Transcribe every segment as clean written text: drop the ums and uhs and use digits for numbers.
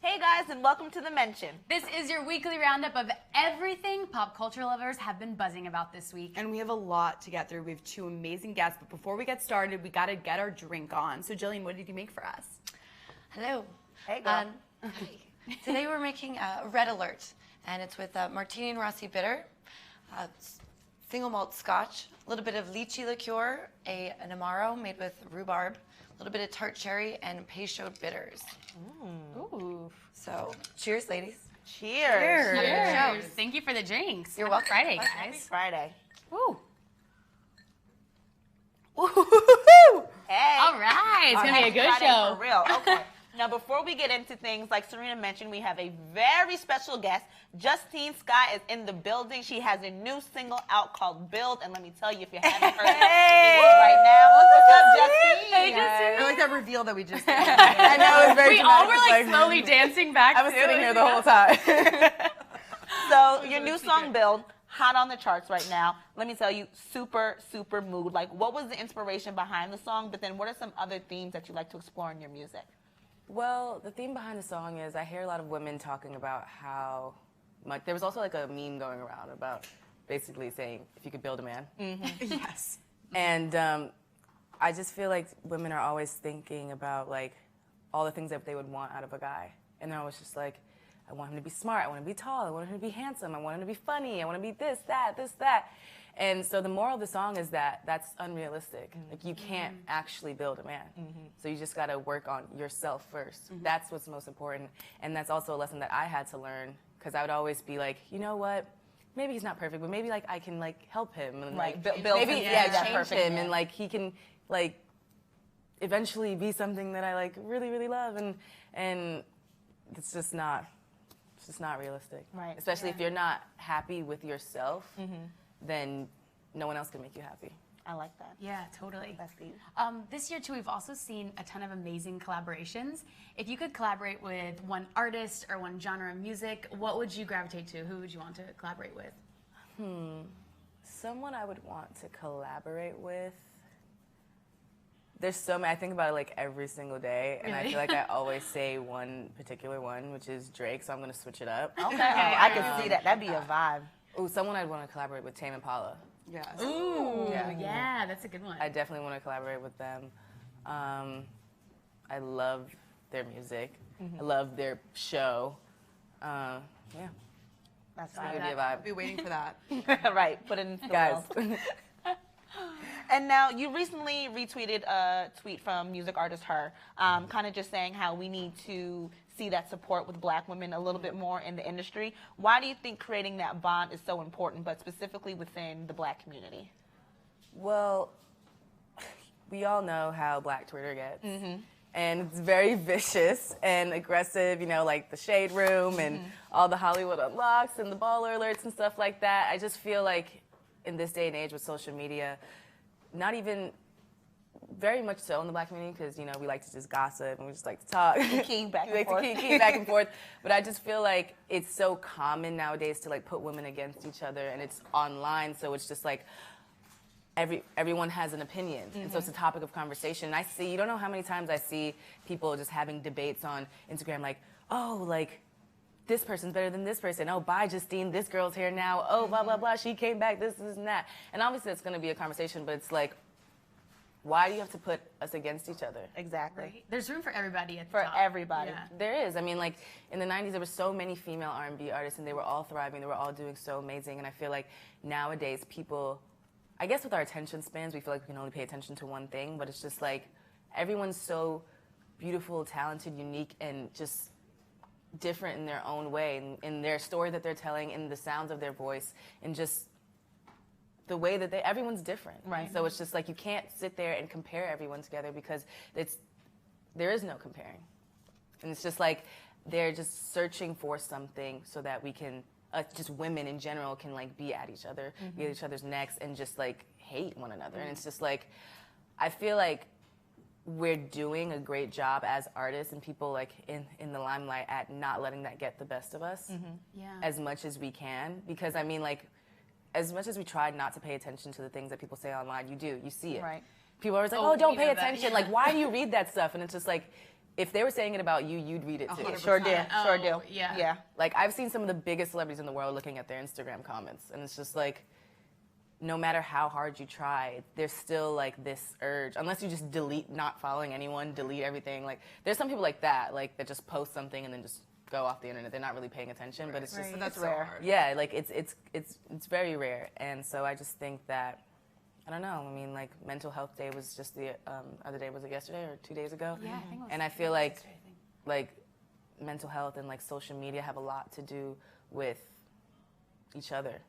Hey guys, and welcome to The Mention. This is your weekly roundup of everything pop culture lovers have been buzzing about this week. And we have a lot to get through. We have two amazing guests, but before we get started, we gotta get our drink on. So Jillian, what did you make for us? Hello. Hey girl. Hi. Today we're making Red Alert, and it's with Martini and Rossi bitter, single malt scotch, a little bit of lychee liqueur, an amaro made with rhubarb, a little bit of tart cherry, and Peychaud bitters. Ooh. So, cheers, ladies. Cheers. Cheers. Thank you for the drinks. You're Happy welcome. Friday, Happy guys. Friday. Woo. Hey. All right. It's going to be a good Friday show. For real. Okay. Now, before we get into things, like Serena mentioned, we have a very special guest. Justine Scott is in the building. She has a new single out called Build. And let me tell you, if you haven't heard it right now, what's up, Justine? Hey, Justine. I like that reveal that we just did. I know, it was very We all were dramatic. like slowly dancing back. I was too. sitting here the whole time. So your new song, Build, hot on the charts right now. Let me tell you, super, super mood. Like, what was the inspiration behind the song? But then what are some other themes that you like to explore in your music? Well, the theme behind the song is I hear a lot of women talking about how much. There was also like a meme going around about basically saying if you could build a man. Yes. And I just feel like women are always thinking about like all the things that they would want out of a guy. And they're always just like, I want him to be smart, I want him to be tall, I want him to be handsome, I want him to be funny, I want to be this, that. And so the moral of the song is that that's unrealistic. Like you can't actually build a man. So you just got to work on yourself first. That's what's most important. And that's also a lesson that I had to learn because I would always be like, you know what? Maybe he's not perfect, but maybe like I can like help him and Right, like build maybe him, yeah, that change perfect him man. and like he can like eventually be something that I like really, really love and it's just not realistic. Right. Especially if you're not happy with yourself, then no one else can make you happy. I like that. Yeah, totally. That's deep. This year, too, we've also seen a ton of amazing collaborations. If you could collaborate with one artist or one genre of music, what would you gravitate to? Who would you want to collaborate with? Someone I would want to collaborate with. There's so many. I think about it like every single day, and I Really? feel like I always say one particular one, which is Drake. So I'm gonna switch it up. Okay. I can see that. That'd be a vibe. Ooh, someone I'd want to collaborate with, Tame Impala. Yes. Ooh, yeah, that's a good one. I definitely want to collaborate with them. I love their music. I love their show. Yeah, That's that would fine. be a vibe. I'll be waiting for that. Right. Put it in the Guys, world. And now you recently retweeted a tweet from music artist Her, kind of just saying how we need to see that support with black women a little bit more in the industry. Why do you think creating that bond is so important, but specifically within the black community? well, we all know how Black Twitter gets. And it's very vicious and aggressive, you know, like the Shade Room and all the Hollywood Unlocks and the baller alerts and stuff like that. I just feel like in this day and age with social media, not even very much so in the black community because, you know, we like to just gossip and we just like to talk. Key back We and like forth. to key back and forth. But I just feel like it's so common nowadays to like put women against each other and it's online. So it's just like everyone has an opinion. And so it's a topic of conversation. And I see, you don't know how many times I see people just having debates on Instagram like, oh, like, this person's better than this person. Oh, bye, Justine, this girl's here now. Oh, blah, blah, blah, she came back, this, and that. And obviously it's gonna be a conversation, but it's like, why do you have to put us against each other? Exactly. Right. There's room for everybody at the For top. everybody. Yeah. There is. I mean, like, in the 90s, there were so many female R&B artists, and they were all thriving. They were all doing so amazing. And I feel like nowadays, people, I guess with our attention spans, we feel like we can only pay attention to one thing, but it's just like, everyone's so beautiful, talented, unique, and just different in their own way, in their story that they're telling, in the sounds of their voice, and just the way that everyone's different. Right. So it's just like you can't sit there and compare everyone together because there is no comparing. And it's just like they're just searching for something so that we can, just women in general can like be at each other, be at each other's necks and just like hate one another. And it's just like, I feel like we're doing a great job as artists and people like in the limelight at not letting that get the best of us Yeah. as much as we can. Because I mean, like, as much as we try not to pay attention to the things that people say online, you see it. Right. People are always like, Oh, oh, don't we pay know that, attention. yeah. Like, why do you read that stuff? And it's just like, if they were saying it about you, you'd read it too. Sure do. Sure do. Yeah. Yeah. Like, I've seen some of the biggest celebrities in the world looking at their Instagram comments, and it's just like, no matter how hard you try, there's still like this urge, unless you just delete, not following anyone, delete everything. Like, there's some people like that just post something and then just go off the internet. They're not really paying attention, but it's just, But that's rare. so hard. yeah, like it's very rare. And so I just think that, I don't know, I mean, like, Mental Health Day was just the other day, was it yesterday or 2 days ago? Yeah, I think it was. And I feel like mental health and like social media have a lot to do with each other.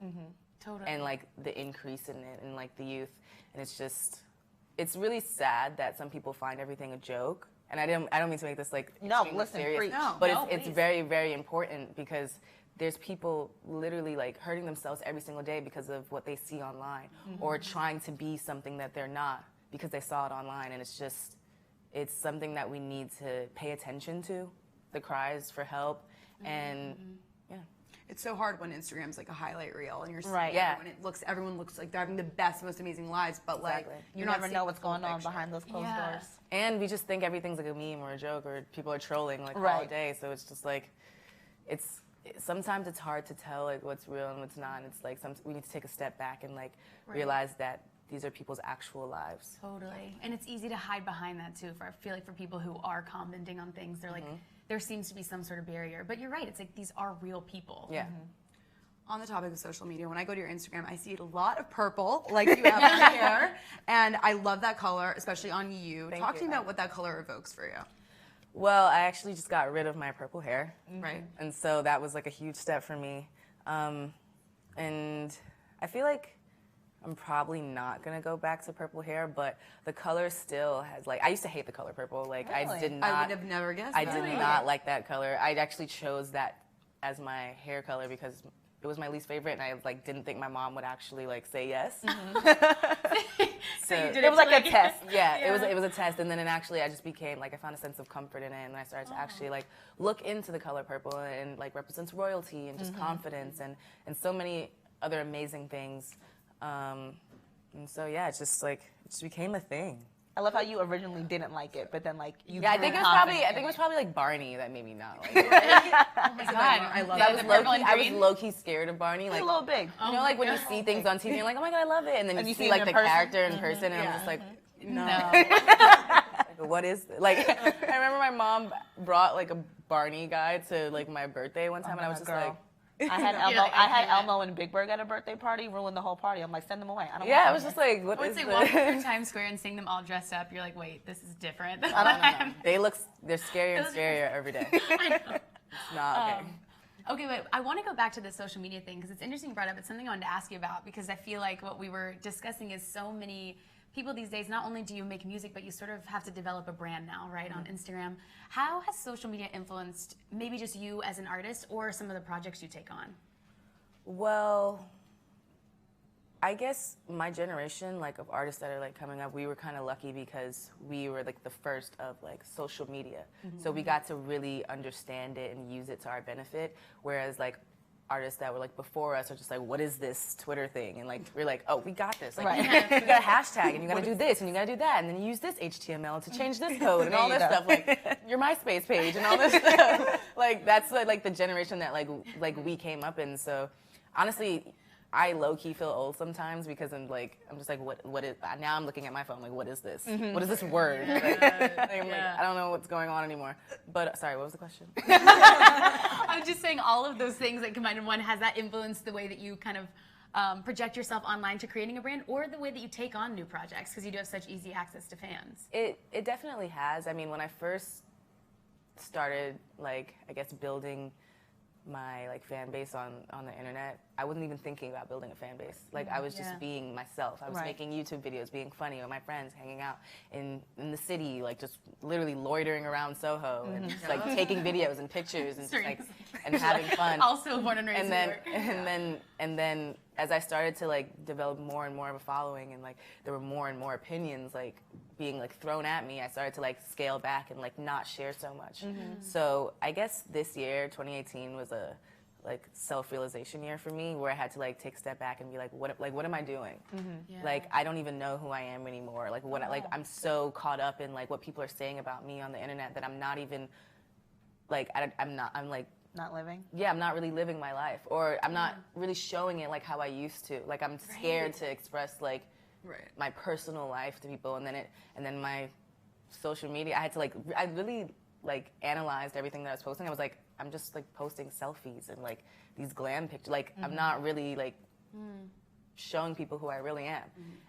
Totally. And like the increase in it and like the youth. And it's really sad that some people find everything a joke. And I don't mean to make this like No, extremely listen, serious, preach. No, but it's please. very, very important because there's people literally like hurting themselves every single day because of what they see online or trying to be something that they're not because they saw it online. And it's something that we need to pay attention to, the cries for help. And yeah. It's so hard when Instagram's like a highlight reel and you're seeing Right. Yeah. everyone looks like they're having the best, most amazing lives, but like Exactly. You not never seeing know the what's full going on picture. behind those closed Yeah. doors. And we just think everything's like a meme or a joke or people are trolling like all Right. day. So it's just like, sometimes it's hard to tell like what's real and what's not. And it's like we need to take a step back and like realize that these are people's actual lives. Totally. And it's easy to hide behind that too. I feel like for people who are commenting on things, they're like, there seems to be some sort of barrier. But you're right. It's like these are real people. Yeah. On the topic of social media, when I go to your Instagram, I see a lot of purple, like you have on here, and I love that color, especially on you. Thank Talk to you. me about what that color evokes for you. Well, I actually just got rid of my purple hair. Right. And so that was like a huge step for me. And I feel like I'm probably not gonna go back to purple hair, but the color still has like, I used to hate the color purple. Like I Really? did not. I would have never guessed I that. did not like that color. I actually chose that as my hair color because it was my least favorite, and I like didn't think my mom would actually like say yes. So you did It was like a to, test. yeah, it was a test, and then I just became like I found a sense of comfort in it, and I started to actually like look into the color purple and like represents royalty and just confidence and so many other amazing things. And so yeah, it just became a thing. I love how you originally didn't like it, but then like you. Yeah, I grew think it confident was in probably like Barney that made me not like it. Oh my God. I love I that. was low key scared of Barney. You're Like a little big. you know, like when you see things on TV, you're like, oh my god, I love it, and then you see like him the in person? character in person, and I'm just like, no. No. What is this? Like I remember my mom brought like a Barney guy to like my birthday one time, and I was just girl. like, I had Elmo. like, I had okay. Elmo and Big Bird at a birthday party, ruined the whole party. I'm like, send them away. I don't. yeah, I want was them just like, what Once is they this? walk through Times Square and seeing them all dressed up, you're like, wait, this is different. here. I don't know. They're scarier and scarier every day. I know. It's not okay. Okay, wait, I want to go back to the social media thing because it's interesting you brought up. It's something I wanted to ask you about because I feel like what we were discussing is so many people these days, not only do you make music, but you sort of have to develop a brand now, right, on Instagram. How has social media influenced maybe just you as an artist or some of the projects you take on? Well, I guess my generation, like of artists that are like coming up, we were kind of lucky because we were like the first of like social media. So we got to really understand it and use it to our benefit. Whereas like artists that were like before us are just like, what is this Twitter thing? And like we're like, oh, we got this. Like, Right. you got a hashtag and you got to do this and you got to do that and then you use this HTML to change this code and all this stuff. Like your MySpace page and all this stuff. Like that's like the generation that like we came up in. So honestly, I low-key feel old sometimes because I'm just like, what is, now I'm looking at my phone, like, what is this? What is this word? Like, I don't know what's going on anymore. But, sorry, what was the question? I'm just saying all of those things that combined in one, has that influenced the way that you kind of project yourself online to creating a brand or the way that you take on new projects because you do have such easy access to fans? It definitely has. I mean, when I first started, like, I guess building my like fan base on the internet, I wasn't even thinking about building a fan base. Like I was just being myself. I was making YouTube videos, being funny with my friends, hanging out in the city, like just literally loitering around Soho and just like taking videos and pictures and just like and having fun. Also born and raised in New York. And then as I started to like develop more and more of a following and like there were more and more opinions like being like thrown at me, I started to like scale back and like not share so much. So I guess this year, 2018, was a like self-realization year for me, where I had to like take a step back and be like, what am I doing? Yeah. Like, I don't even know who I am anymore. Like, like I'm so caught up in like what people are saying about me on the internet that I'm not even like, I'm like, Not living. yeah, I'm not really living my life, or I'm not really showing it like how I used to. Like, I'm scared to express like my personal life to people, and then my social media, I really like analyzed everything that I was posting. I was like, I'm just like posting selfies and like these glam pictures. Like, I'm not really like showing people who I really am.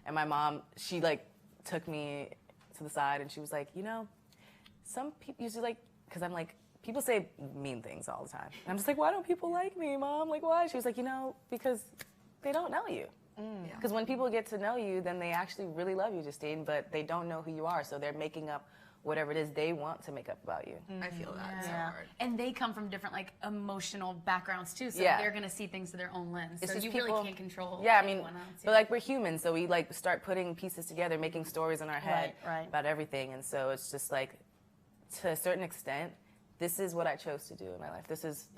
And my mom, she like took me to the side and she was like, you know, some people usually like, because I'm like, people say mean things all the time. And I'm just like, why don't people like me, Mom? Like, why? She was like, you know, because they don't know you. Because when people get to know you, then they actually really love you, Justine, but they don't know who you are. So they're making up whatever it is they want to make up about you. I feel that so hard. And they come from different like emotional backgrounds too, so they're gonna see things through their own lens. It's So just you people, really can't control. Yeah, I mean, anyone else. but like we're humans, so we like start putting pieces together, making stories in our head Right. about everything, and so it's just like, to a certain extent, this is what I chose to do in my life. This is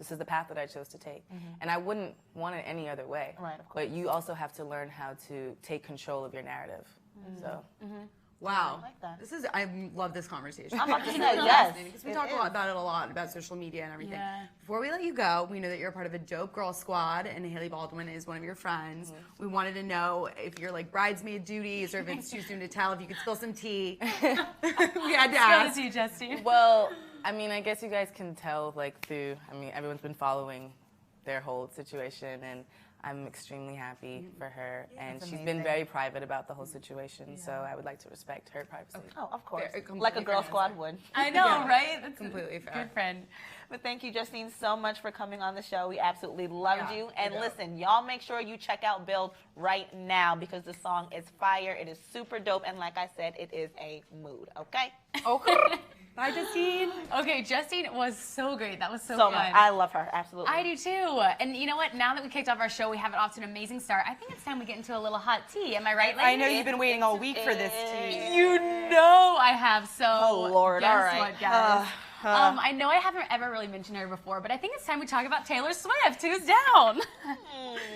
the path that I chose to take, and I wouldn't want it any other way. Right, of course. But you also have to learn how to take control of your narrative. So. Wow. I like that. I love this conversation. I'm about to It's say, really yes, fascinating, because we it talk is. about it a lot, about social media and everything. Yeah. Before we let you go, we know that you're a part of a dope girl squad, and Haley Baldwin is one of your friends. We wanted to know if you're like bridesmaid duties, or if it's too soon to tell, if you could spill some tea. We had to ask. Go to you, Justine. Well, I mean, I guess you guys can tell, like, everyone's been following their whole situation, and I'm extremely happy for her. And she's been very private about the whole situation, so I would like to respect her privacy. Oh, of course. Fair, completely Like a girl fair squad answer. would. I know, right? That's Completely fair. Good friend. But thank you, Justine, so much for coming on the show. We absolutely loved Yeah, you. And we do. listen, y'all make sure you check out Build right now, because the song is fire. It is super dope. And like I said, it is a mood, okay? Okay. Bye, Justine. Okay, Justine was so great. That was so So fun. much. I love her, absolutely. I do too. And you know what? Now that we kicked off our show, we have it off to an amazing start. I think it's time we get into a little hot tea. Am I right, ladies? I know you've been waiting all week for this tea. You know I have. So, Oh, Lord. guess All right. what, guys? I know I haven't ever really mentioned her before, but I think it's time we talk about Taylor Swift. Who's down?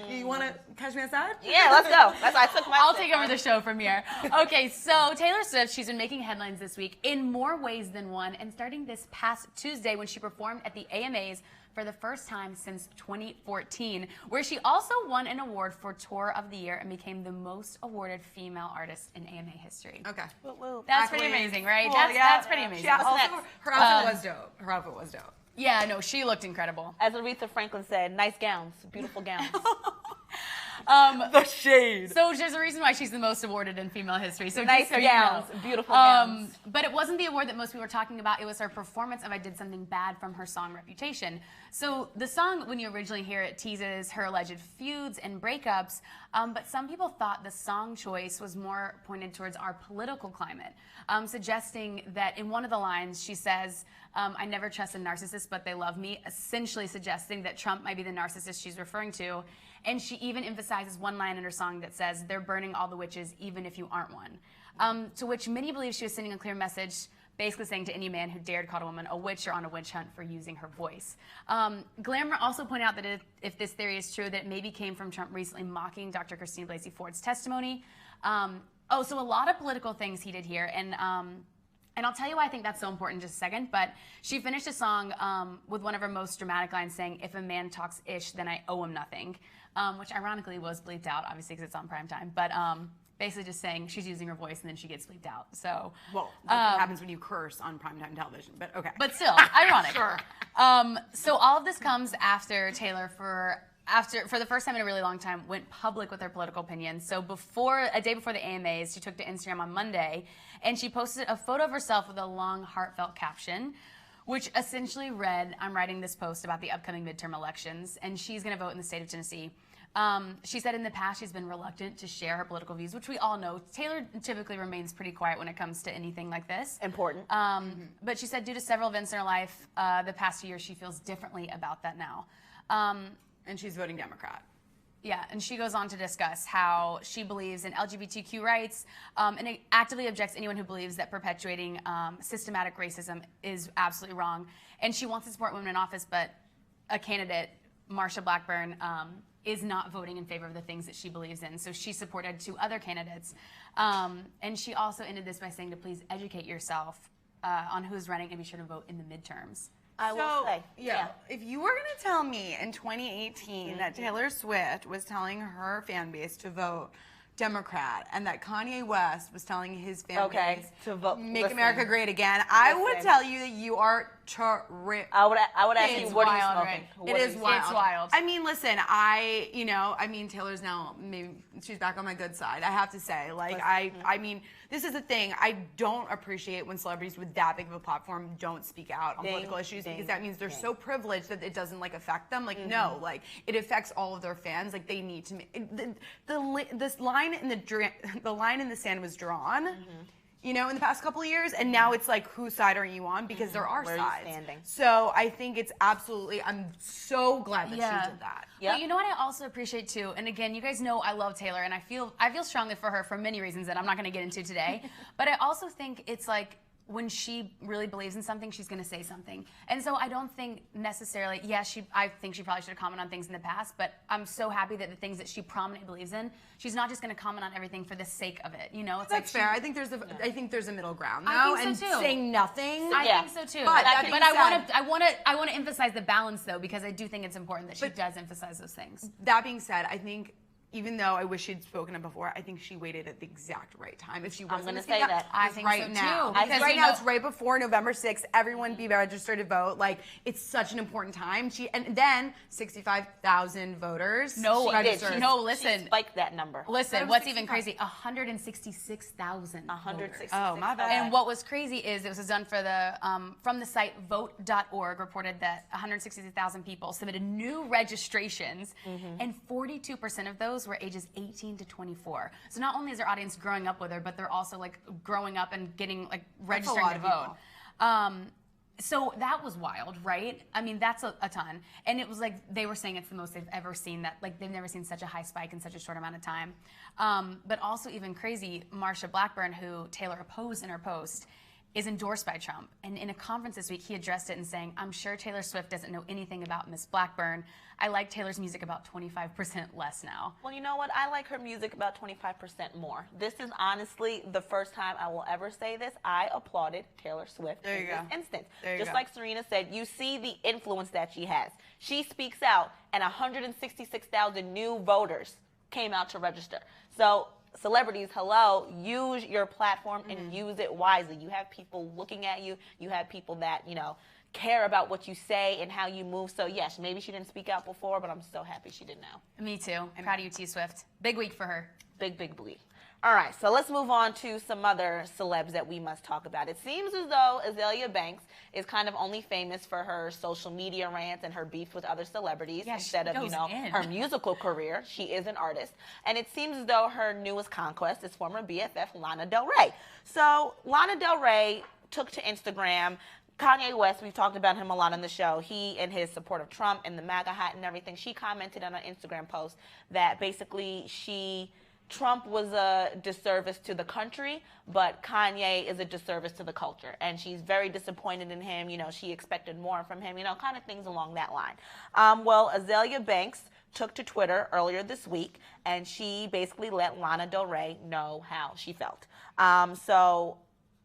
You want to catch me outside? Yeah, let's go. I took my I'll sip. take over the show from here. Okay, so Taylor Swift, she's been making headlines this week in more ways than one, and starting this past Tuesday when she performed at the AMAs for the first time since 2014, where she also won an award for Tour of the Year and became the most awarded female artist in AMA history. Okay. That's pretty amazing, right? Well, That's pretty amazing. Yeah, also, next? her outfit was dope. Her outfit was dope. Yeah, no, she looked incredible. As Aretha Franklin said, nice gowns, beautiful gowns. The shade. So there's a reason why she's the most awarded in female history. So Nice just so you gowns, know. beautiful gowns. But it wasn't the award that most people were talking about. It was her performance of I Did Something Bad from her song Reputation. So the song, when you originally hear it, teases her alleged feuds and breakups. But some people thought the song choice was more pointed towards our political climate, suggesting that in one of the lines she says, I never trust a narcissist, but they love me, essentially suggesting that Trump might be the narcissist she's referring to. And she even emphasizes one line in her song that says, they're burning all the witches, even if you aren't one. To which many believe she was sending a clear message, basically saying to any man who dared call a woman a witch or on a witch hunt for using her voice. Glamour also pointed out that if this theory is true, that it maybe came from Trump recently mocking Dr. Christine Blasey Ford's testimony. So a lot of political things he did here. And I'll tell you why I think that's so important in just a second, but she finished a song with one of her most dramatic lines saying, if a man talks ish, then I owe him nothing, which ironically was bleeped out, obviously, because it's on primetime. But basically just saying she's using her voice and then she gets bleeped out. So, Well, that's what happens when you curse on primetime television, but okay. but still, ironic. Sure. So all of this comes after Taylor, for the first time in a really long time, went public with her political opinions. So a day before the AMAs, she took to Instagram on Monday, and she posted a photo of herself with a long, heartfelt caption, which essentially read, I'm writing this post about the upcoming midterm elections, and she's going to vote in the state of Tennessee. She said in the past she's been reluctant to share her political views, which we all know. Taylor typically remains pretty quiet when it comes to anything like this. Important. But she said due to several events in her life the past 2 years, she feels differently about that now. And she's voting Democrat. Yeah, and she goes on to discuss how she believes in LGBTQ rights and actively objects anyone who believes that perpetuating systematic racism is absolutely wrong. And she wants to support women in office, but a candidate, Marsha Blackburn, is not voting in favor of the things that she believes in. So she supported 2 other candidates. And she also ended this by saying to please educate yourself on who's running and be sure to vote in the midterms. I will say, if you were going to tell me in 2018 that Taylor Swift was telling her fan base to vote Democrat and that Kanye West was telling his fan base to vote, Make America Great Again, I would tell you that you are terrific. I would ask you, what are you smoking? Right? It is wild. It's wild. I mean, listen, Taylor's now, maybe she's back on my good side, I have to say. Like, I mean, this is the thing. I don't appreciate when celebrities with that big of a platform don't speak out on political issues because that means they're so privileged that it doesn't, like, affect them. Like, no, like, it affects all of their fans. Like, they need to this line in the line in the sand was drawn. You know, in the past couple of years, and now it's like, whose side are you on? Because there are sides. Where are you standing? So I think it's absolutely. I'm so glad that she did that. Yeah. But you know what I also appreciate too, and again, you guys know I love Taylor, and I feel strongly for her for many reasons that I'm not going to get into today. But I also think it's like, when she really believes in something, she's going to say something. And so I don't think necessarily, I think she probably should have commented on things in the past, but I'm so happy that the things that she prominently believes in, she's not just going to comment on everything for the sake of it. You know, it's That's fair. I think there's a middle ground though, I think and so too. saying nothing. I think so too. But I want to emphasize the balance though, because I do think it's important that she does emphasize those things. That being said, I think, even though I wish she'd spoken up before, I think she waited at the exact right time. If she wasn't going to say that. I think right so now. too. Because right now it's right before November 6th. Everyone be registered to vote. Like, it's such an important time. And then 65,000 voters. Registered. No, listen. She spiked that number. Listen, what's even crazy? 166,000. 166. Oh, my bad. And what was crazy is it was done for the from the site vote.org reported that 166,000 people submitted new registrations, and 42% of those were ages 18 to 24. So not only is their audience growing up with her, but they're also like growing up and getting like registering to vote. So that was wild, right? I mean, that's a ton. And it was like, they were saying it's the most they've ever seen, that like they've never seen such a high spike in such a short amount of time. But also even crazy, Marsha Blackburn, who Taylor opposed in her post, is endorsed by Trump. And in a conference this week, he addressed it and saying, I'm sure Taylor Swift doesn't know anything about Miss Blackburn. I like Taylor's music about 25% less now. Well, you know what? I like her music about 25% more. This is honestly the first time I will ever say this. I applauded Taylor Swift in this instance. Just like Serena said, you see the influence that she has. She speaks out, and 166,000 new voters came out to register. So celebrities, hello, use your platform and use it wisely. You have people looking at you. You have people that, you know, care about what you say and how you move. So yes, maybe she didn't speak out before, but I'm so happy she did now. Me too. I'm proud of you, T Swift. Big week for her. Big week. All right, so let's move on to some other celebs that we must talk about. It seems as though Azaelia Banks is kind of only famous for her social media rants and her beef with other celebrities instead of, you know, her musical career. She is an artist. And it seems as though her newest conquest is former BFF Lana Del Rey. So Lana Del Rey took to Instagram. Kanye West, we've talked about him a lot on the show. He and his support of Trump and the MAGA hat and everything, she commented on an Instagram post that basically Trump was a disservice to the country, but Kanye is a disservice to the culture. And she's very disappointed in him. You know, she expected more from him, you know, kind of things along that line. Well, Azaelia Banks took to Twitter earlier this week, and she basically let Lana Del Rey know how she felt. So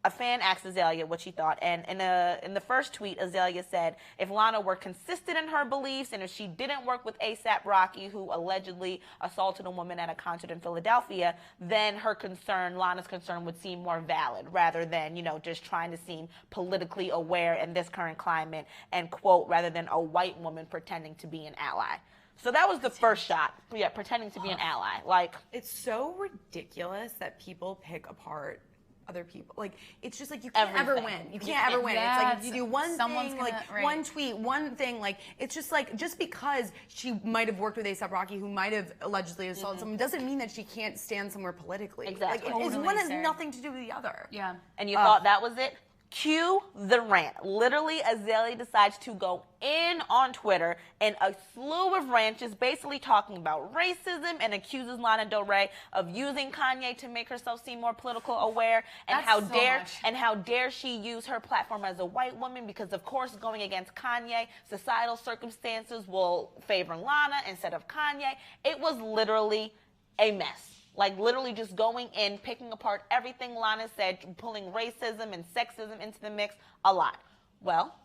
a fan asked Azaelia what she thought, and in the first tweet, Azaelia said, if Lana were consistent in her beliefs, and if she didn't work with A$AP Rocky, who allegedly assaulted a woman at a concert in Philadelphia, then her concern, Lana's concern, would seem more valid, rather than, you know, just trying to seem politically aware in this current climate, and quote, rather than a white woman pretending to be an ally. So that was the first shot. Yeah, pretending to be an ally. Like, it's so ridiculous that people pick apart other people. Like, it's just like you can't ever win. You can't ever win. It's like you do one thing, like one tweet, one thing. Like, it's just like, just because she might have worked with A$AP Rocky, who might have allegedly assaulted someone, doesn't mean that she can't stand somewhere politically. Exactly. Like, one has nothing to do with the other. Yeah. And you thought that was it? Cue the rant. Literally, Azaelia decides to go in on Twitter in a slew of rants, just basically talking about racism, and accuses Lana Del Rey of using Kanye to make herself seem more political aware. And how dare she use her platform as a white woman, because of course going against Kanye, societal circumstances will favor Lana instead of Kanye. It was literally a mess. Like, literally just going in, picking apart everything Lana said, pulling racism and sexism into the mix, a lot. Well,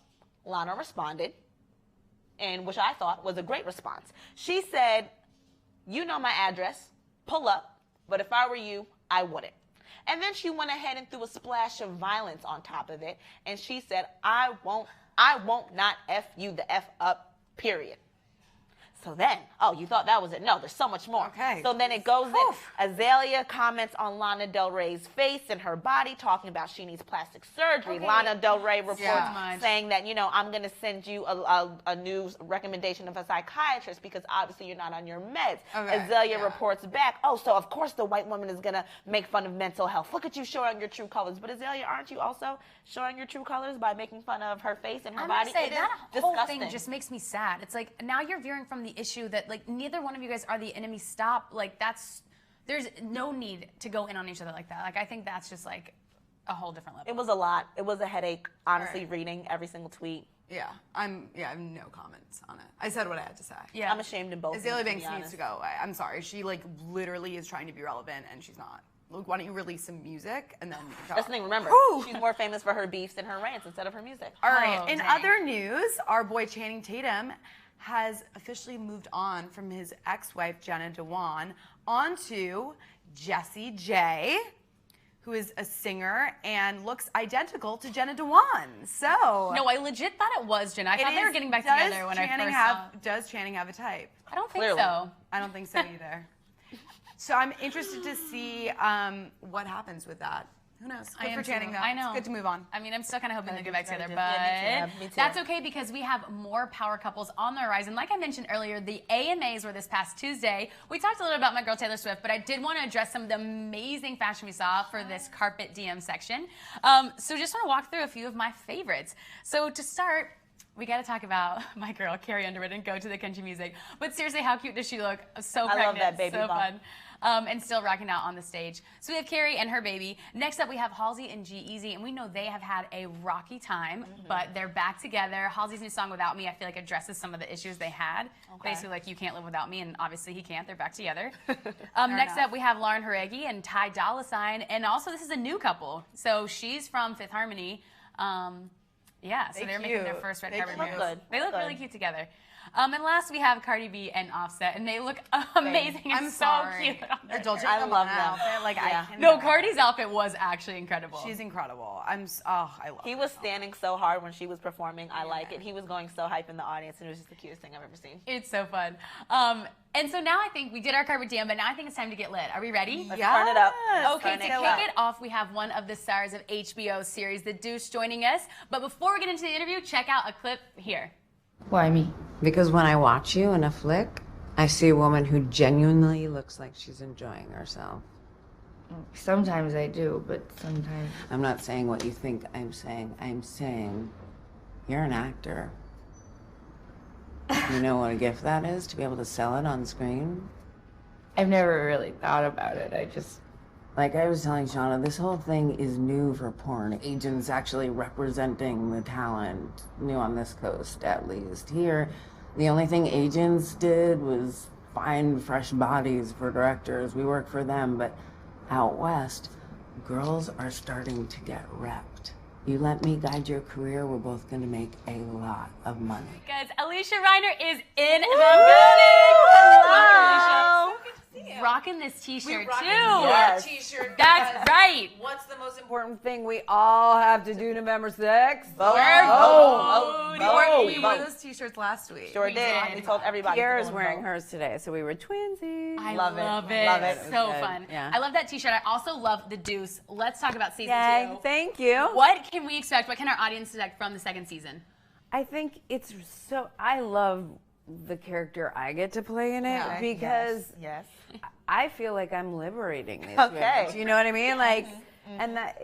Lana responded, and which I thought was a great response. She said, you know my address, pull up, but if I were you, I wouldn't. And then she went ahead and threw a splash of violence on top of it, and she said, I won't not F you the F up, period. So then, oh, you thought that was it? No, there's so much more. Okay. So then it goes in. Azaelia comments on Lana Del Rey's face and her body, talking about she needs plastic surgery. Okay. Lana Del Rey reports saying that, you know, I'm going to send you a new recommendation of a psychiatrist because obviously you're not on your meds. Okay. Azaelia reports back, oh, so of course the white woman is going to make fun of mental health. Look at you showing your true colors. But Azaelia, aren't you also showing your true colors by making fun of her face and her body? Say, that whole thing just makes me sad. It's like, now you're veering from the issue that, like, neither one of you guys are the enemy. Stop. Like, there's no need to go in on each other like that. Like, I think that's just like a whole different level. It was a lot. It was a headache, honestly, reading every single tweet. Yeah, I have no comments on it. I said what I had to say. Yeah, I'm ashamed in both. Azaelia Banks needs to go away. I'm sorry. She, like, literally is trying to be relevant, and she's not. Look, why don't you release some music and then That's the thing, remember, she's more famous for her beefs and her rants instead of her music. All right, in other news, our boy Channing Tatum has officially moved on from his ex-wife, Jenna Dewan, onto Jessie J, who is a singer and looks identical to Jenna Dewan. So no, I legit thought it was Jenna. I thought they were getting back together when I first saw. Does Channing have a type? I don't think so. I don't think so either. So I'm interested to see what happens with that. Who knows? Good for Channing, though. I know. It's good to move on. I mean, I'm still kind of hoping they get back together, but me too. That's okay because we have more power couples on the horizon. Like I mentioned earlier, the AMAs were this past Tuesday. We talked a little about my girl Taylor Swift, but I did want to address some of the amazing fashion we saw for this carpet DM section. So just want to walk through a few of my favorites. So to start, we got to talk about my girl, Carrie Underwood, and go to the country music. But seriously, how cute does she look? So pregnant. I love that baby bump. Fun. And still rocking out on the stage. So we have Carrie and her baby. Next up, we have Halsey and G-Eazy, and we know they have had a rocky time, but they're back together. Halsey's new song, Without Me, I feel like addresses some of the issues they had. Basically, like, you can't live without me, and obviously he can't. They're back together. Next up, we have Lauren Haregi and Ty Dolla $ign, and also this is a new couple. So she's from Fifth Harmony. Yeah, so they're making their first red carpet move. They look really cute together. And last we have Cardi B and Offset, and they look amazing. I'm so cute. I love them. Like, no, Cardi's outfit was actually incredible. She's incredible. I love He was standing so hard when she was performing. I like it. He was going so hype in the audience, and it was just the cutest thing I've ever seen. It's so fun. And so now I think we did our carpet DM, but now I think it's time to get lit. Are we ready? Let's turn it up. Okay, to kick it off, we have one of the stars of HBO series, The Duece, joining us. But before we get into the interview, check out a clip here. Why me? Because when I watch you in a flick, I see a woman who genuinely looks like she's enjoying herself. Sometimes I do, but sometimes... I'm not saying what you think I'm saying. I'm saying you're an actor. You know what a gift that is, to be able to sell it on screen? I've never really thought about it. I just... Like I was telling Shauna, this whole thing is new for porn. Agents actually representing the talent, new on this coast at least. Here, the only thing agents did was find fresh bodies for directors. We work for them, but out west, girls are starting to get repped. You let me guide your career, we're both gonna make a lot of money. Guys, Alysia Reiner is in the building. Hello. Rocking this t-shirt too. Yes. T-shirt. That's right. What's the most important thing we all have to do November 6th? We wore those t-shirts last week. Sure did. We told everybody. Kiara's wearing hers today, so we were twinsies. I love it. Love it. So fun. Yeah. I love that t-shirt. I also love the Duece. Let's talk about season 2. Thank you. What can we expect? What can our audience expect from the second season? I think it's so. I love the character I get to play in it because I feel like I'm liberating these women. You know what I mean? Like, and that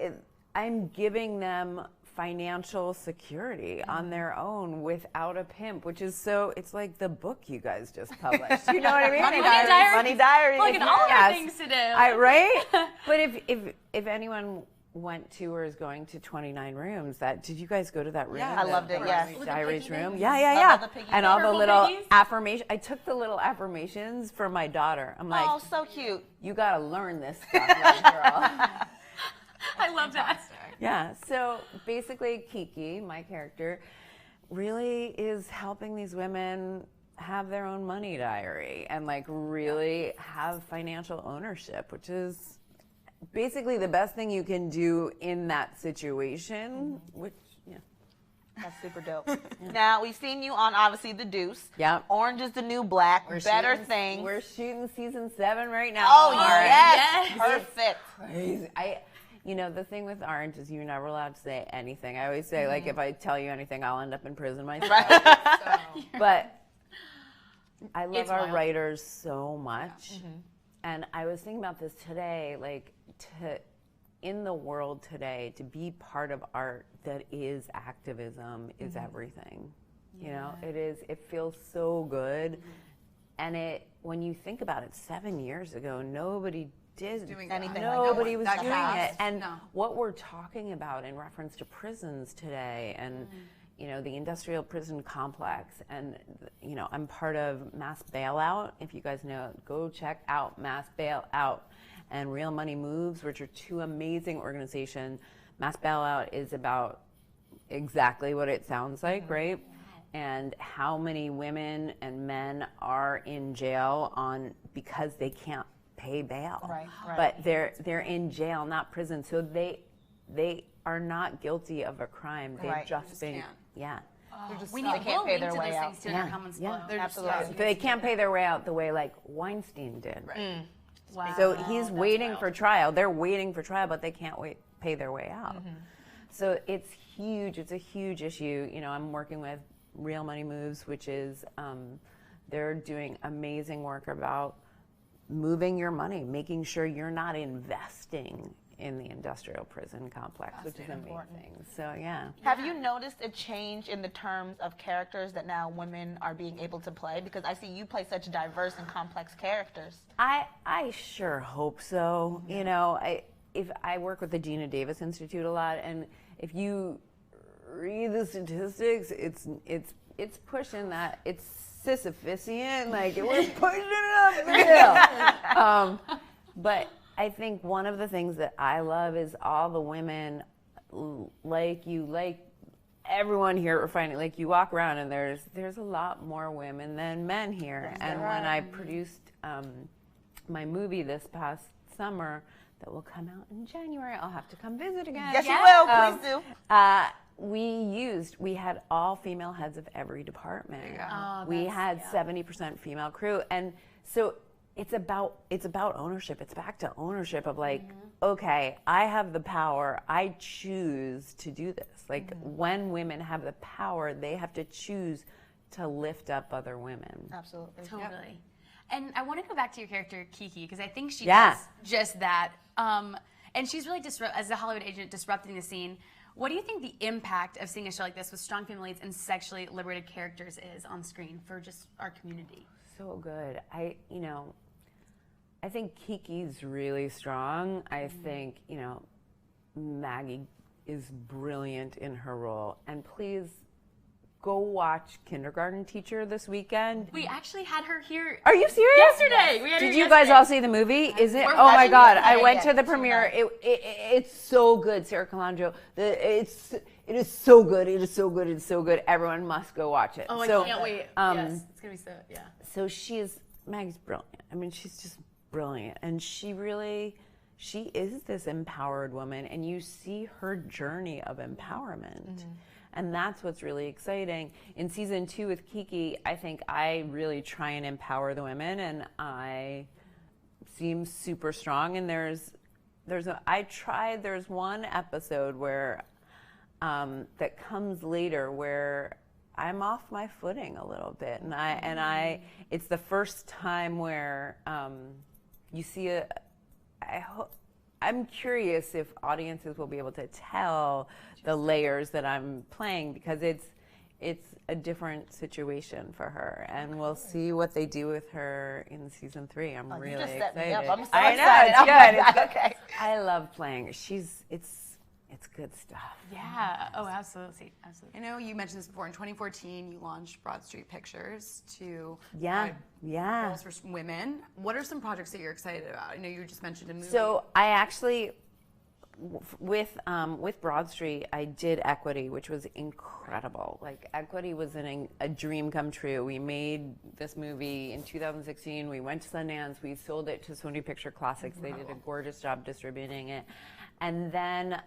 I'm giving them financial security on their own without a pimp, which is it's like the book you guys just published. You know what I mean? Money Diaries. Money Diaries. Look at all the things to do. Right? But if anyone went to or is going to 29 Rooms, did you guys go to that room? Yeah, I loved it. Yes. Money Diaries room. All the piggy And all the purple little piggies. affirmations. I took the little affirmations for my daughter. I'm like, Oh, so cute. you got to learn this stuff, little girl. I love that. Yeah, so basically Kiki, my character, really is helping these women have their own money diary and like really have financial ownership, which is basically the best thing you can do in that situation, which, That's super dope. Now, we've seen you on, obviously, The Deuce. Yeah. Orange is the New Black. Better Things. We're shooting season 7 right now. Oh, Orange. yes. Perfect. Crazy. The thing with Orange is you're never allowed to say anything. I always say, like, if I tell you anything, I'll end up in prison myself. But I love our writers so much. And I was thinking about this today, like, in the world today, to be part of art that is activism is everything. You know, it feels so good. And when you think about it, 7 years ago, nobody did anything. Nobody was doing it. And what we're talking about in reference to prisons today and the industrial prison complex, and I'm part of Mass Bailout. If you guys know, go check out Mass Bailout and Real Money Moves, which are two amazing organizations. Mass Bailout is about exactly what it sounds like, right? And how many women and men are in jail because they can't pay bail. Right. But they're in jail, not prison. So they are not guilty of a crime. They've just been We can't pay their way out. In our comments below. Absolutely. They can't pay their way out the way like Weinstein did. Wow. So he's waiting for trial. They're waiting for trial, but they can't pay their way out. So it's huge. It's a huge issue. I'm working with Real Money Moves, which is they're doing amazing work about moving your money, making sure you're not investing in the industrial prison complex, which is amazing. So Have you noticed a change in the terms of characters that now women are being able to play? Because I see you play such diverse and complex characters. I sure hope so. If I work with the Gina Davis Institute a lot, and if you read the statistics, it's pushing that. It's Sisyphusian, like we're pushing it up the hill. But I think one of the things that I love is all the women like everyone here are finding, like you walk around and there's a lot more women than men here. And when I produced my movie this past summer that will come out in January, I'll have to come visit again. Yes, you will. Please do. We had all female heads of every department. We had 70% female crew, and so it's about ownership. It's back to ownership of like, okay, I have the power. I choose to do this. Like when women have the power, they have to choose to lift up other women. Absolutely. Totally. Yep. And I want to go back to your character, Kiki, because I think she does just that. And she's really, as a Hollywood agent, disrupting the scene. What do you think the impact of seeing a show like this with strong female leads and sexually liberated characters is on screen for just our community? So good. I think Kiki's really strong. I think, Maggie is brilliant in her role. And please go watch Kindergarten Teacher this weekend. We actually had her here. Are you serious? Yesterday. We had her Did you guys all see the movie? Is it? Oh my God! I went to the premiere. It's so good, Sarah Calandro. It is so good. It is so good. It's so good. Everyone must go watch it. Oh, I can't wait. Yes, it's gonna be so. Yeah. So Maggie's brilliant. I mean, she's just brilliant, and she is this empowered woman, and you see her journey of empowerment. And that's what's really exciting. In season 2 with Kiki, I think I really try and empower the women, and I seem super strong. And there's one episode where that comes later where I'm off my footing a little bit, and it's the first time where you see I'm curious if audiences will be able to tell the layers that I'm playing, because it's a different situation for her, and we'll see what they do with her in season 3. I'm really you just set excited. me up. I'm so I excited. know, it's good. It's good. Okay. I love playing her. It's good stuff. Yeah. Oh, absolutely. Absolutely. I know you mentioned this before. In 2014, you launched Broad Street Pictures to Yeah. Roles for Women. What are some projects that you're excited about? I know you just mentioned a movie. So I actually, with Broad Street, I did Equity, which was incredible. Like, Equity was a dream come true. We made this movie in 2016. We went to Sundance. We sold it to Sony Picture Classics. They did a gorgeous job distributing it. And then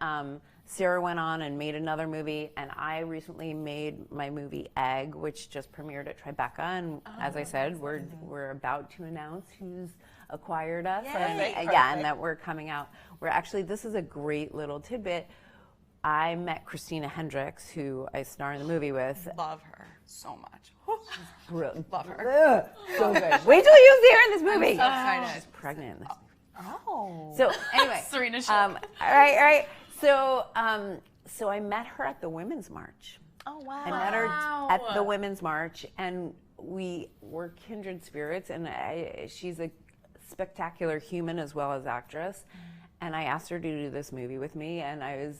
Sarah went on and made another movie, and I recently made my movie Egg, which just premiered at Tribeca. And as I said, we're about to announce who's acquired us. And that we're coming out. We're actually, this is a great little tidbit. I met Christina Hendricks, who I star in the movie with. Love her so much. Brilliant. Love her. So good. Wait till you see her in this movie. I'm so excited. She's pregnant in this movie. Oh. So anyway, Serena all right. So I met her at the Women's March. Oh, wow. I met her at the Women's March, and we were kindred spirits. And she's a spectacular human as well as actress. And I asked her to do this movie with me, and I was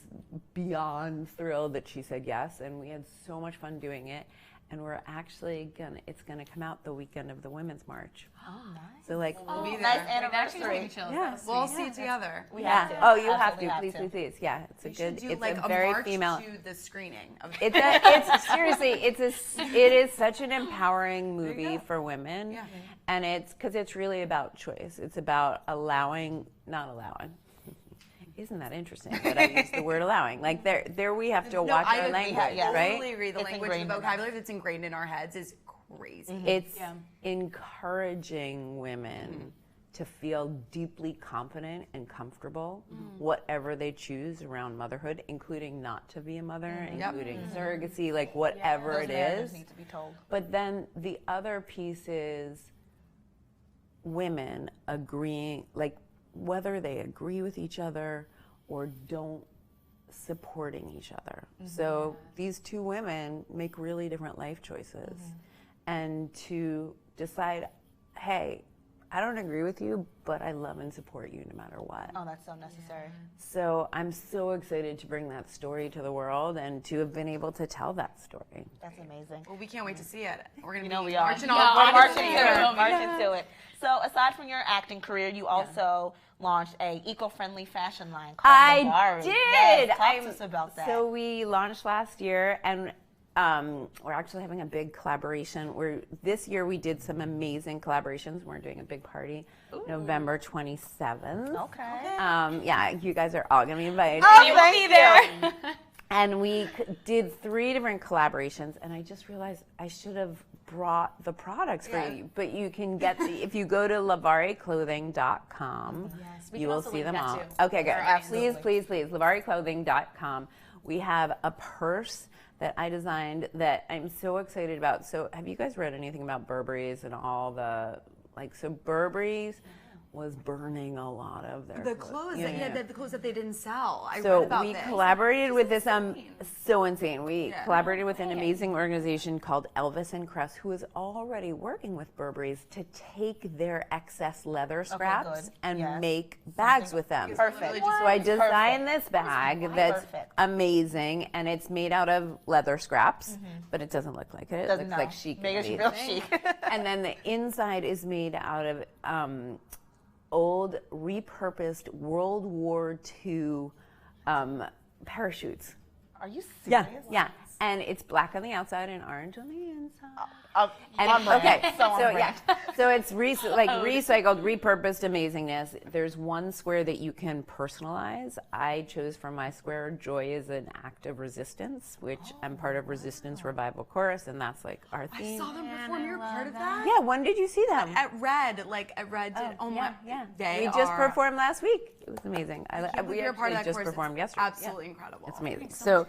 beyond thrilled that she said yes. And we had so much fun doing it. And we're actually it's gonna come out the weekend of the Women's March. Oh, nice. So like, We'll be there. Nice Actually, anniversary. chills. Yeah. We'll all see it together. We have to. Oh, you have Absolutely to. have Please. Yeah, it's a We should good. do It's like a a very march female. to the screening. Of It's seriously, it is such an empowering movie for women, Yeah. and it's because it's really about choice. It's about allowing, not allowing. Isn't that interesting that I use the word allowing? Like there we have to watch our language, yeah. right? I totally agree. The It's language, ingrained the in vocabulary that's ingrained in our heads is crazy. It's encouraging women to feel deeply confident and comfortable, whatever they choose around motherhood, including not to be a mother, including surrogacy, like whatever it is. Need to be told. But then the other piece is women agreeing, like whether they agree with each other or don't, supporting each other. So these two women make really different life choices. And to decide, hey, I don't agree with you, but I love and support you no matter what. Oh, that's so necessary. So I'm so excited to bring that story to the world and to have been able to tell that story. That's amazing. Well, we can't wait to see it. We're gonna You know be we are. marching We're all marching to to it. it. Marching to it. So aside from your acting career, you also launched a eco-friendly fashion line called I Lavari. did. Yes, talk to us about that. So we launched last year, and we're actually having a big collaboration. This year we did some amazing collaborations. We're doing a big party November 27th. Okay. Yeah, you guys are all gonna be invited. Oh, thank you. And we did 3 different collaborations, and I just realized I should have brought the products for you. But you can get if you go to lavariclothing.com, we you can will also see link them that all. too. Okay, good. Absolutely. Please, lavariclothing.com. We have a purse that I designed that I'm so excited about. So have you guys read anything about Burberry's and all the, so Burberry's was burning a lot of their The clothes, the clothes that they didn't sell. I read So about we this. collaborated with this, so insane. We Yeah. collaborated with an amazing organization called Elvis and Cress, who is already working with Burberry's to take their excess leather scraps good. and Yes. make bags with them. Perfect. So I designed this bag that's Perfect. amazing, and it's made out of leather scraps, but it doesn't look like it. It Doesn't looks like know. chic. Make and it amazing. real chic. And then the inside is made out of old repurposed World War II parachutes. Are you serious? Yeah. And it's black on the outside and orange on the inside. And on brand. okay, So on so brand. so it's recycled, repurposed amazingness. There's one square that you can personalize. I chose for my square, joy is an act of resistance, which I'm part of Resistance Revival Chorus, and that's like our I theme. saw them perform. You're part of that? Yeah, when did you see them? At Red, oh my, they We just are, performed last week. It was amazing. We you're part of that just chorus. performed It's yesterday. absolutely incredible. It's amazing. So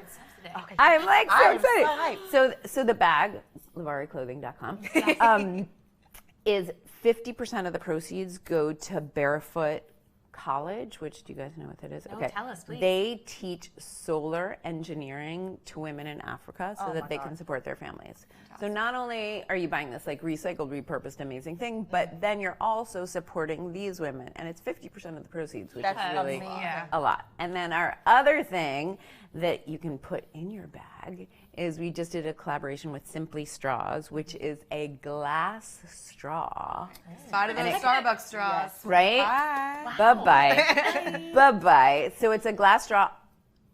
I'm like so I'm excited. so hyped. So the bag, lavariclothing.com, is 50% of the proceeds go to barefoot College, which do you guys know what that is? No, tell us, please. They teach solar engineering to women in Africa so that they can support their families. So not only are you buying this like recycled, repurposed, amazing thing, but then you're also supporting these women, and it's 50% of the proceeds, which is really a lot. And then our other thing that you can put in your bag is we just did a collaboration with Simply Straws, which is a glass straw. Bought those Starbucks straws. Right? Bye-bye. Bye-bye. So it's a glass straw,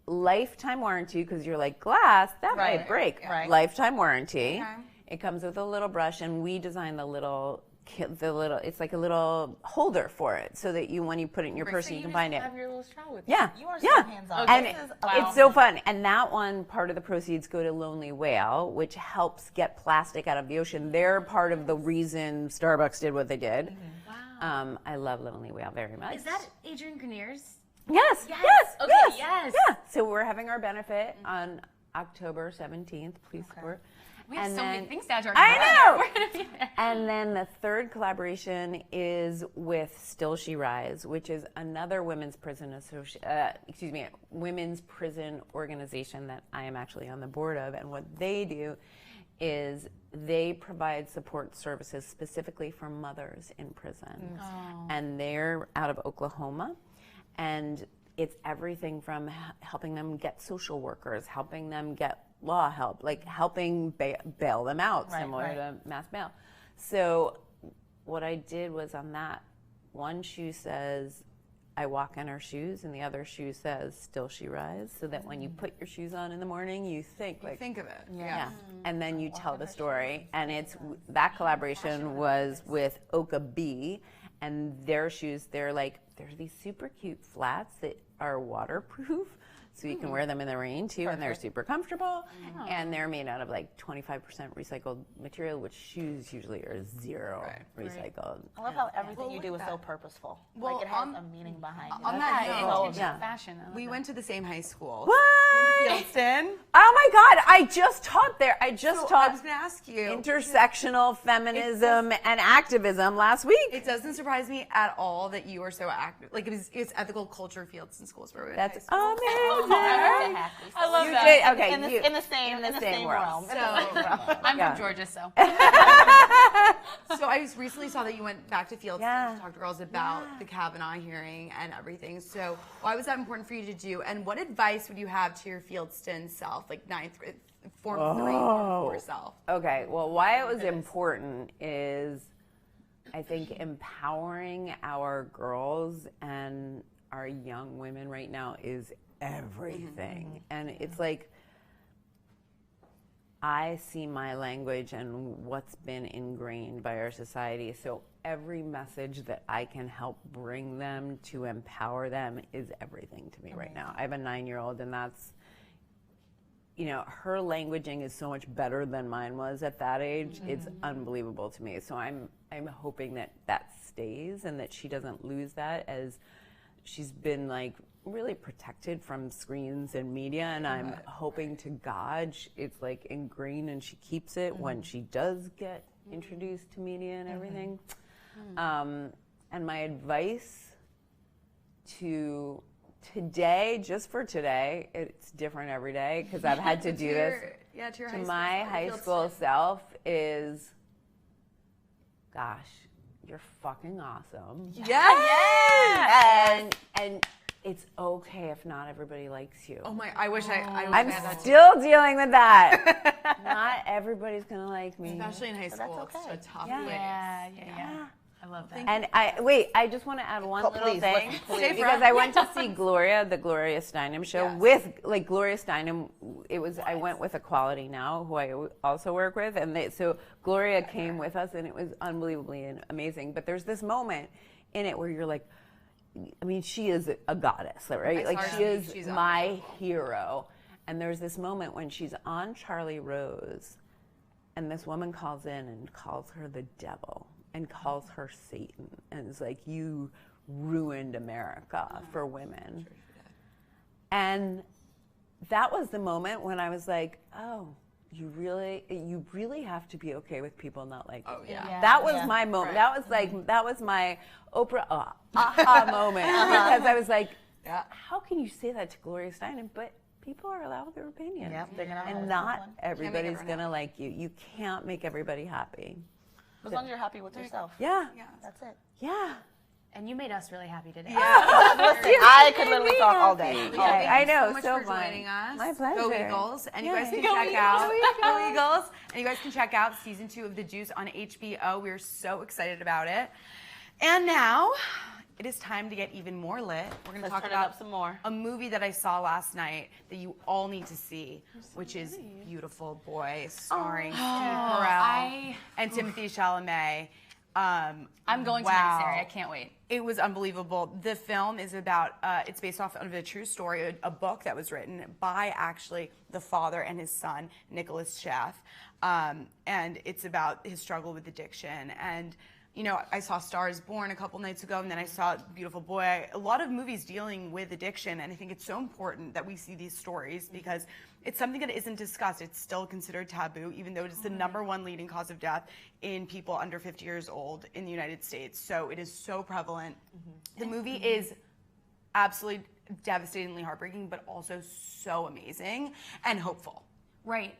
lifetime warranty, because you're like, glass, that might break. Right. Lifetime warranty. Okay. It comes with a little brush, and we designed the little, it's like a little holder for it, so that when you put it in your purse, you can find it. Have your little straw with Yeah. You are so hands-on. And it's so fun. And that one, part of the proceeds go to Lonely Whale, which helps get plastic out of the ocean. They're part of the reason Starbucks did what they did. Wow. I love Lonely Whale very much. Is that Adrian Grenier's? Yes. Okay, yes. Yeah. So we're having our benefit on October 17th. Please support. We have so many things to add to our I know. We're gonna be there. And then the third collaboration is with Still She Rise, which is another women's prison women's prison organization that I am actually on the board of. And what they do is they provide support services specifically for mothers in prison. And they're out of Oklahoma. And it's everything from helping them get social workers, helping them get law help, like helping bail them out, similar to mass bail. So what I did was, on that, one shoe says, I walk in her shoes, and the other shoe says, Still She Rise, so that when you put your shoes on in the morning, you think like, Think of it. yeah. And then you tell the story. And that collaboration was with Oka B, and their shoes, they're these super cute flats that are waterproof. So you can wear them in the rain too, and they're super comfortable. And they're made out of like 25% recycled material, which shoes usually are zero recycled. I love how everything you do is so purposeful. Well, like it has a meaning behind it. On that note, Fashion. we went to the same high school. What? Fieldston. Oh my God! I just taught there. I just I taught was going to ask you. intersectional feminism and activism last week. It doesn't surprise me at all that you are so active. Like it's ethical culture Fieldston schools where we went. That's to high school. amazing. I love You that. did, okay, In the same realm. I'm from Georgia, so. So I just recently saw that you went back to Fieldston to talk to girls about the Kavanaugh hearing and everything. So why was that important for you to do? And what advice would you have to your Fieldston self, like Form 3, Form 4 self? Okay, well, why it was important is, I think, empowering our girls and our young women right now is everything. And it's like, I see my language and what's been ingrained by our society. So every message that I can help bring them to empower them is everything to me right now. I have a 9-year-old, and that's, her languaging is so much better than mine was at that age. It's unbelievable to me. So I'm hoping that stays and that she doesn't lose that, as she's been like really protected from screens and media, and I'm hoping to God it's like ingrained and she keeps it when she does get introduced to media and everything. And my advice to today, just for today, it's different every day because I've had to do this. To my high school self is, gosh, you're fucking awesome. Yes! And it's okay if not everybody likes you. Oh my, I wish I I'm had that still dealing with that. Not everybody's gonna like me. Especially in high school. It's a tough place. Yeah. I love that. And I just want to add one little thing, because I went to see the Gloria Steinem show with Gloria Steinem. I went with Equality Now, who I also work with, and so Gloria came with us, and it was unbelievably amazing. But there's this moment in it where you're like, I mean, she is a goddess, right? Like she's my hero. And there's this moment when she's on Charlie Rose, and this woman calls in and calls her the devil and calls her Satan, and it's like, you ruined America for women. And that was the moment when I was like, oh, you really have to be okay with people not liking you. Yeah. That was my moment. That was like, that was my Oprah aha moment. Because I was like, how can you say that to Gloria Steinem? But people are allowed their opinions. And not everybody's going to like you. You can't make everybody happy. As long as you're happy with yourself. Yeah. That's it. Yeah. And you made us really happy today. I could literally talk all day. I know, so much so for fun. joining us. My pleasure. Go Eagles. And you guys can Go check Eagles. out Go Eagles. And you guys can check out season 2 of The Duece on HBO. We're so excited about it. And now it is time to get even more lit. We're going to talk turn it about up some more. a movie that I saw last night that you all need to see, which is Beautiful Boy, starring Steve Carell and Timothée Chalamet. I'm going to next area. I can't wait. It was unbelievable. The film is about, it's based off of a true story, a book that was written by actually the father and his son, Nicholas Schaff. And it's about his struggle with addiction. And, you know, I saw Star is Born a couple nights ago, and then I saw Beautiful Boy. A lot of movies dealing with addiction, and I think it's so important that we see these stories because it's something that isn't discussed. It's still considered taboo, even though it is the #1 leading cause of death in people under 50 years old in the United States. So it is so prevalent. The movie is absolutely devastatingly heartbreaking, but also so amazing and hopeful. Right.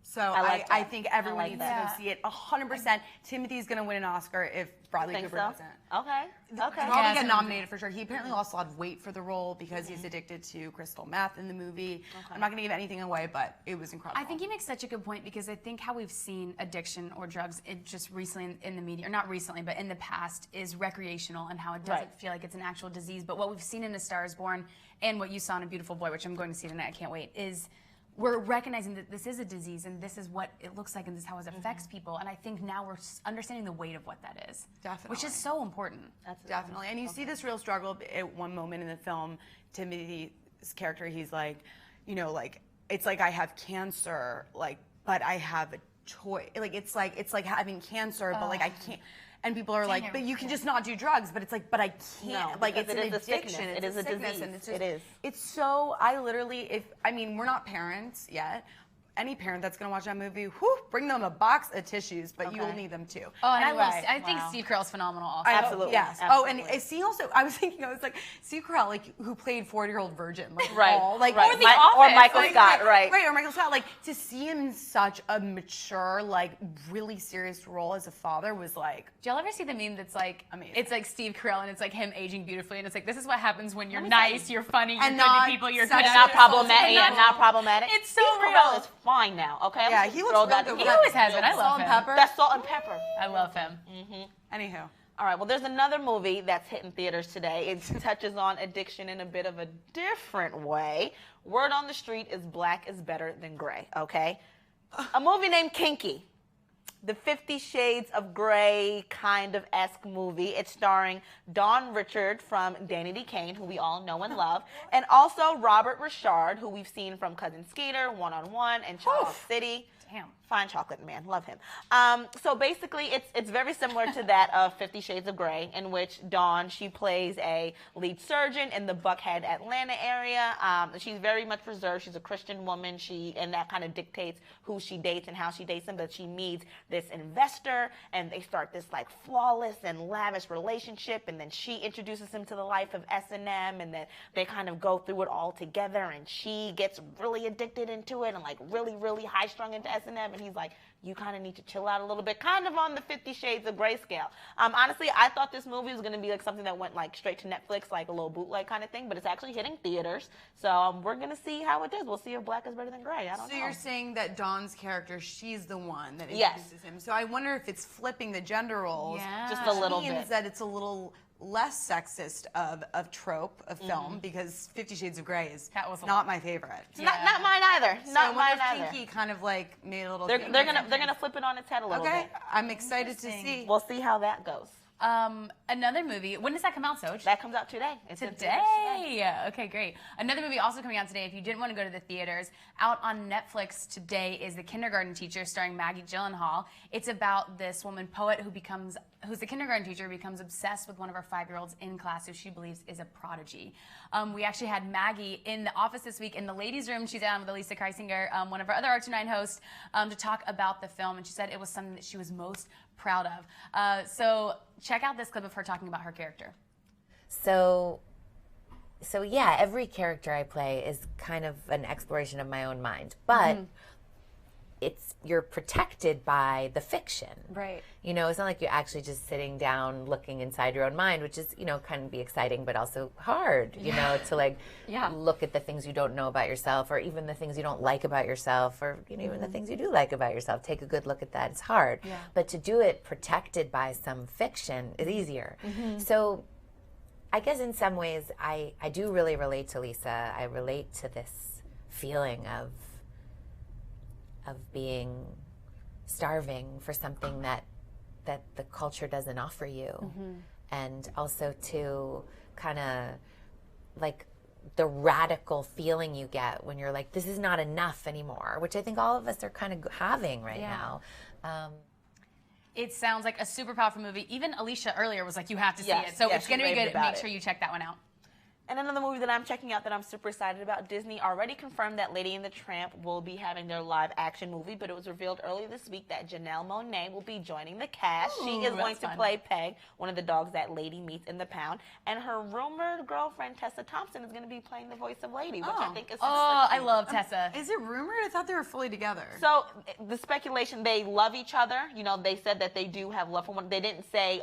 So I think everyone like needs that. to go see it. 100%. Timothy's going to win an Oscar if Bradley Think Cooper so? doesn't. Okay. Okay. Probably get nominated for sure. He apparently lost a lot of weight for the role because he's addicted to crystal meth in the movie. I'm not going to give anything away, but it was incredible. I think you make such a good point because I think how we've seen addiction or drugs just recently in the media, or not recently, but in the past, is recreational and how it doesn't feel like it's an actual disease. But what we've seen in A Star is Born and what you saw in A Beautiful Boy, which I'm going to see tonight, I can't wait, is we're recognizing that this is a disease and this is what it looks like and this is how it affects people. And I think now we're understanding the weight of what that is. Definitely. Which is so important. Definitely. And you see this real struggle at one moment in the film. Timothy's character, he's like, you know, like, it's like I have cancer, like, but I have a choice. Like, it's like having cancer, but like I can't. And people are like, but you can just not do drugs. But it's like, but I can't. No, like, it's it an is a addiction. sickness. It's It is a sickness, disease. and it's It is. It's so, I literally, we're not parents yet. Any parent that's going to watch that movie, whew, bring them a box of tissues, but you will need them too. Oh, and Anyway. I think Steve Carell's phenomenal also. Absolutely. Yes. Absolutely. Oh, and see also, I was thinking, I was like, Steve Carell, like, who played 40-year-old virgin, like, Right. all, like, Right. or the Or Michael Scott, right. Right, or Michael Scott, like, to see him in such a mature, like, really serious role as a father was like, Do y'all ever see the meme that's like, amazing. it's like Steve Carell and it's like him aging beautifully and it's like, this is what happens when you're nice, you're funny, you're And good not to people, you're such good a- at Not yourself. problematic. Yeah, not problematic. It's so Steve real. Carell is fine now. Okay. I'm yeah, just he gonna looks throw real that good. in He there. always has been. I love Salt and him. pepper. That's salt and pepper. I love him. Anywho. All right, well, there's another movie that's hitting theaters today. It touches on addiction in a bit of a different way. Word on the street is black is better than gray, okay? A movie named Kinky. The 50 Shades of Grey kind of esque movie. It's starring Dawn Richard from Danny D. Kane, who we all know and love, and also Robert Richard, who we've seen from Cousin Skeeter, One on One, and Child City. Damn. Fine chocolate man, love him. So basically, it's very similar to that of 50 Shades of Grey, in which Dawn, she plays a lead surgeon in the Buckhead, Atlanta area. She's very much reserved. She's a Christian woman. And that kind of dictates who she dates and how she dates them. But she meets this investor, and they start this like flawless and lavish relationship. And then she introduces him to the life of S&M, and then they kind of go through it all together. And she gets really addicted into it, and like really, really high strung into S&M. And he's like, you kind of need to chill out a little bit, kind of on the 50 Shades of Grey scale. Honestly, I thought this movie was going to be like something that went like straight to Netflix, like a little bootleg kind of thing, but it's actually hitting theaters. So we're going to see how it does. We'll see if black is better than gray. I don't know. So you're saying that Dawn's character, she's the one that Yes. introduces him. So I wonder if it's flipping the gender roles. Yeah. Just a little Which means bit. that it's a little less sexist of trope of film because 50 Shades of Grey is That was a not lot. my favorite. Not mine either. So I Not wonder mine if either. Kinky kind of like made a little. They're gonna flip it on its head a little Okay, bit. I'm excited to see. We'll see how that goes. Another movie. When does that come out, Soj? That comes out today. It's in theaters Today. Okay, great. Another movie also coming out today, if you didn't want to go to the theaters, out on Netflix today is The Kindergarten Teacher, starring Maggie Gyllenhaal. It's about this woman poet who's a kindergarten teacher, becomes obsessed with one of her 5-year-olds in class who she believes is a prodigy. We actually had Maggie in the office this week in the ladies' room. She's down with Alysia Reiner, one of our other R29 hosts, to talk about the film, and she said it was something that she was most proud of. So check out this clip of her talking about her character. So yeah, every character I play is kind of an exploration of my own mind, but you're protected by the fiction. Right. You know, it's not like you're actually just sitting down looking inside your own mind, which is, you know, can be exciting, but also hard, you know, to like look at the things you don't know about yourself, or even the things you don't like about yourself, or, you know, even the things you do like about yourself. Take a good look at that. It's hard. Yeah. But to do it protected by some fiction is easier. So I guess in some ways I do really relate to Lisa. I relate to this feeling of being starving for something that the culture doesn't offer you, and also to kind of like the radical feeling you get when you're like, this is not enough anymore, which I think all of us are kind of having right now. It sounds like a super powerful movie. Even Alysia earlier was like, you have to see it. So it's going to be good. Make sure you check that one out. And another movie that I'm checking out that I'm super excited about, Disney already confirmed that Lady and the Tramp will be having their live action movie, but it was revealed earlier this week that Janelle Monáe will be joining the cast. She is going to play Peg, one of the dogs that Lady meets in the pound, and her rumored girlfriend Tessa Thompson is going to be playing the voice of Lady, which I think is super I cute. love Tessa. Is it rumored? I thought they were fully together. So the speculation, they love each other. You know, they said that they do have love for one. They didn't say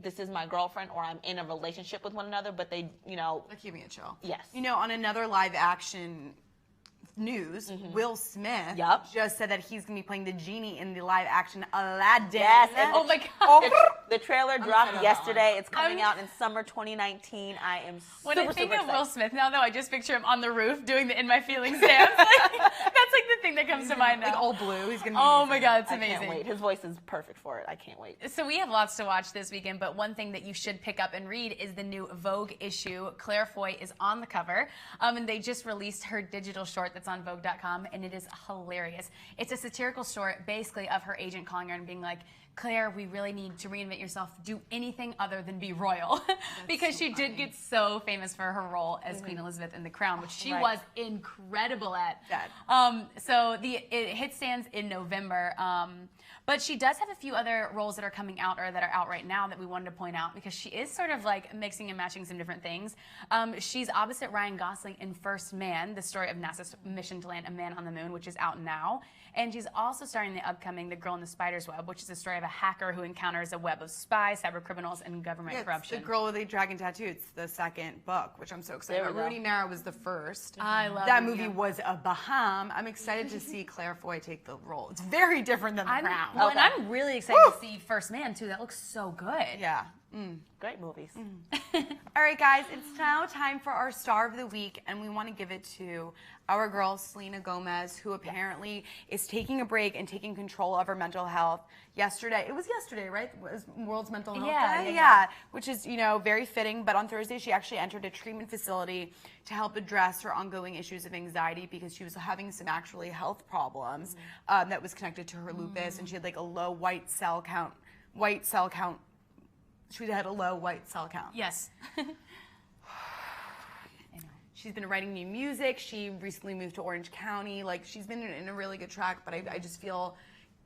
this is my girlfriend or I'm in a relationship with one another, but they, you know, They're keeping it chill. Yes. You know, on another live action news, Will Smith just said that he's going to be playing the genie in the live action Aladdin. Yes. Oh my God. The trailer dropped yesterday. It's coming out in summer 2019. I am When super I think of excited. Will Smith now, though, I just picture him on the roof doing the In My Feelings dance. That's like the thing that comes to mind now. Like all blue. He's going to be Oh my God, it's I amazing. can't wait. His voice is perfect for it. I can't wait. So we have lots to watch this weekend, but one thing that you should pick up and read is the new Vogue issue. Claire Foy is on the cover, and they just released her digital short that's on Vogue.com, and it is hilarious. It's a satirical short, basically, of her agent calling her and being like, Claire, we really need to reinvent yourself. Do anything other than be royal. Because she did get so famous for her role as Queen Elizabeth in The Crown, which she was incredible at. So it hit stands in November. But she does have a few other roles that are coming out or that are out right now that we wanted to point out because she is sort of like mixing and matching some different things. She's opposite Ryan Gosling in First Man, the story of NASA's mission to land a man on the moon, which is out now. And she's also starring the upcoming The Girl in the Spider's Web, which is the story of a hacker who encounters a web of spies, cyber criminals, and government corruption. It's The Girl with the Dragon Tattoo. It's the second book, which I'm so excited about. Rooney Mara was the first. I love that movie. Was a baham. I'm excited to see Claire Foy take the role. It's very different than The Crown. Well, and I'm really excited to see First Man, too. That looks so good. Yeah. Great movies. All right, guys, it's now time for our star of the week, and we want to give it to our girl, Selena Gomez, who apparently is taking a break and taking control of her mental health. It was yesterday, right? It was World's Mental Health Day? Yeah, which is, you know, very fitting. But on Thursday, she actually entered a treatment facility to help address her ongoing issues of anxiety because she was having some actually health problems that was connected to her lupus, and she had like a low white cell count. She had a low white cell count. Yes. She's been writing new music. She recently moved to Orange County. Like, she's been in a really good track, but I just feel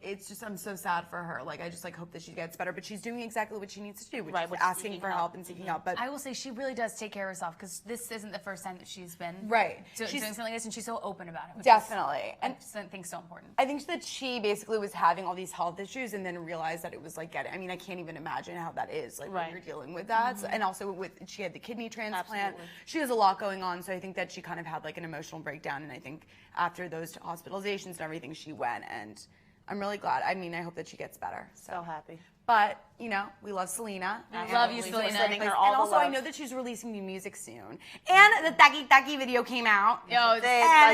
it's just, I'm so sad for her. Like, I just like hope that she gets better, but she's doing exactly what she needs to do, which is asking for help and seeking help. But I will say she really does take care of herself because this isn't the first time that she's been doing something like this, and she's so open about it. Definitely. And I think so important. I think that she basically was having all these health issues and then realized that it was like I mean, I can't even imagine how that is, like when you're dealing with that. So, and also she had the kidney transplant. She has a lot going on, so I think that she kind of had like an emotional breakdown, and I think after those hospitalizations and everything, she went, and I'm really glad. I mean, I hope that she gets better. So happy. But, you know, we love Selena. I love you, Selena. And also, I know that she's releasing new music soon. And the Taki Taki video came out. Yo, and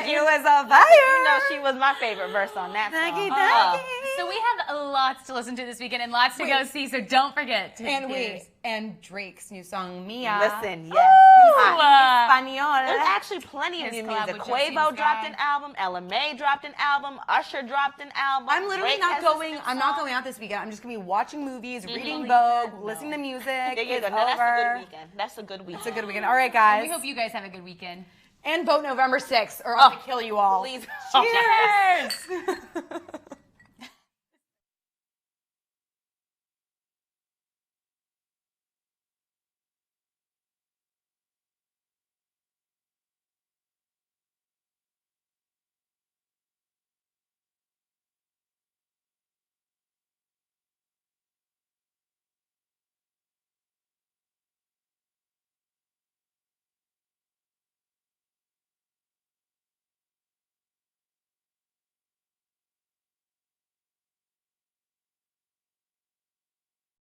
it was a fire. You know, she was my favorite verse on that song. Taki Taki. So we have lots to listen to this weekend and lots to go see. So don't forget to and Drake's new song Mia. Listen, yes. Español. There's actually plenty of new music. Quavo dropped an album. Ella Mai dropped an album. Usher dropped an album. I'm literally not going out this weekend. I'm just going to be watching movies, reading Vogue, listening to music. It's over. That's a good weekend. That's a good weekend. It's a good weekend. All right, guys. We hope you guys have a good weekend. And vote November 6th or I'll kill you all. Please. Cheers!